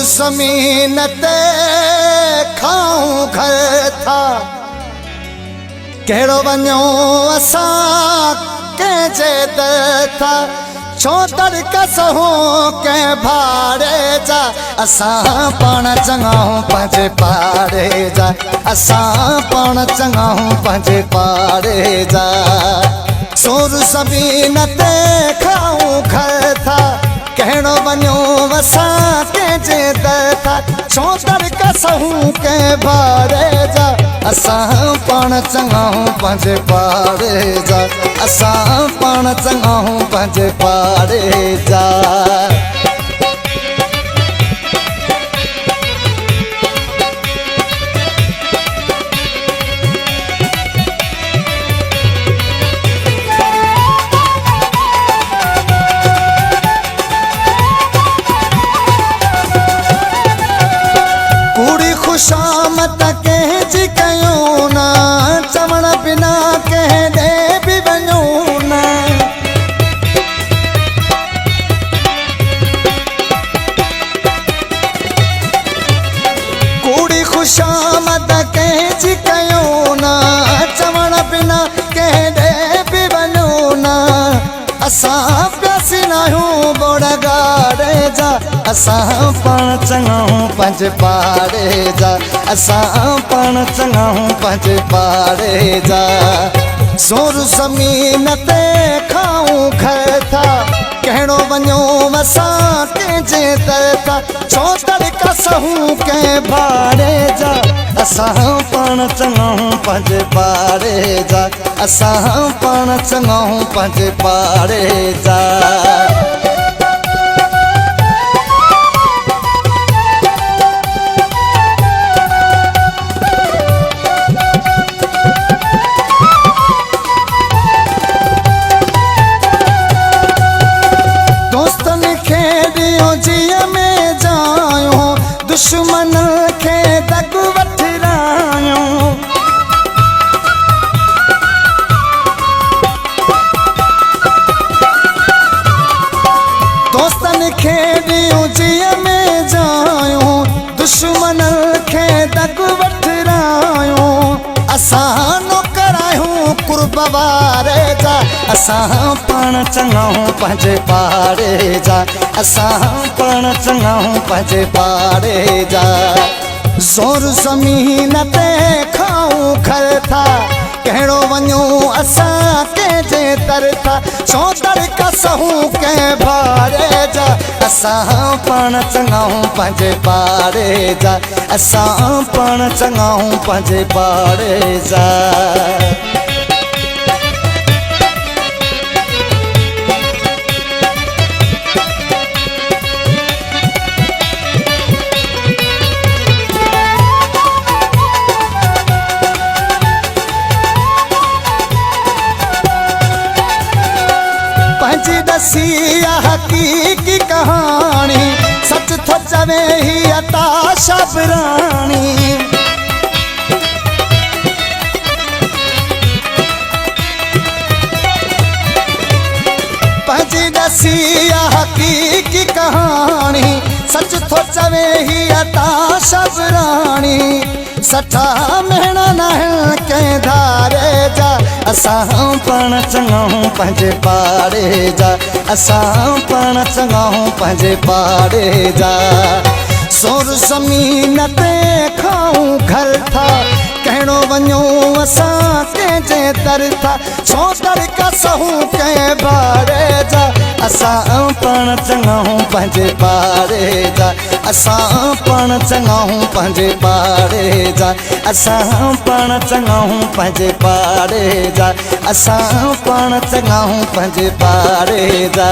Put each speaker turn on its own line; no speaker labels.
ज़मीन ते खाऊं घर था कहिड़ो वञो असां कंहिंजे दर था छो तड़क सहूं कंहिं भाड़े जा असां पाण चङाऊं पंहिंजे पाड़े जा असां पाण चङाऊं पंहिंजे पाड़े जा सुर ज़मीन ते खाऊं घर था कहिड़ो वञो असां कंहिंजे दर था छो तड़क सहूं कंहिं भाड़े जा असां पाण चङाऊं पंहिंजे पाड़े जा असां पाण चङाऊं पंहिंजे पाड़े जा खुशामत कंहिंजी कयूं न चवण बिना कंहिं ॾे बि वञूं न कूड़ी खुशामत कंहिंजी कयूं न चवण बिना कंहिं ॾे बि वञूं न असां प्यासी न आहियूं बोड़ गाड़े जा असां पाण चङाऊं पंहिंजे पाड़े जा असां पाण चङाऊं पंहिंजे पाड़े जा ज़ोर ज़मीन ते खाऊं घर था कहिड़ो वञो असां कंहिंजे दर था छो तड़क सहूं कंहिं भाड़े जा असां पाण चङाऊं पंहिंजे पाड़े जा असां पाण चङाऊं पंहिंजे पाड़े जा दुश्मन खे दग वठरायूं दोस्तन खे ॾियूं जीअ में जायूं दुश्मन खे दग वठरायूं असां नौकर आहियूं कुर्ब वारे जा असां पाण चङाऊं पंहिंजे पाड़े जा असां पाण चङाऊं पंहिंजे पाड़े जा ज़ोर ज़मीन ते खाऊं घर था कहिड़ो वञो असां कंहिंजे दर था छो तड़क सहूं कंहिं भाड़े जा असां पाण चङाऊं पंहिंजे पाड़े जा असां पाण चङाऊं पंहिंजे पाड़े जा दसी हकीकी कहानी सच थो चवे ही अता शबरानी पंहिंजी दसी हकीकी कहानी सच थो चवे ही अता शबरानी सठा महीना न कंहिं धारे जा असां पाण चङाऊं पंहिंजे पाड़े जा असां पाण चङाऊं पंहिंजे पाड़े जा ज़ोर ज़मीन ते खाऊं घर था कहिड़ो वञो असां कंहिंजे दर था छो तड़क सहूं कंहिं भाड़े जा असां पाण चङाऊं पंहिंजे पाड़े जा असां पाण चङाऊं पंहिंजे पाड़े जा असां पाण चङाऊं पंहिंजे पाड़े जा असां पाण चङाऊं पंहिंजे पाड़े जा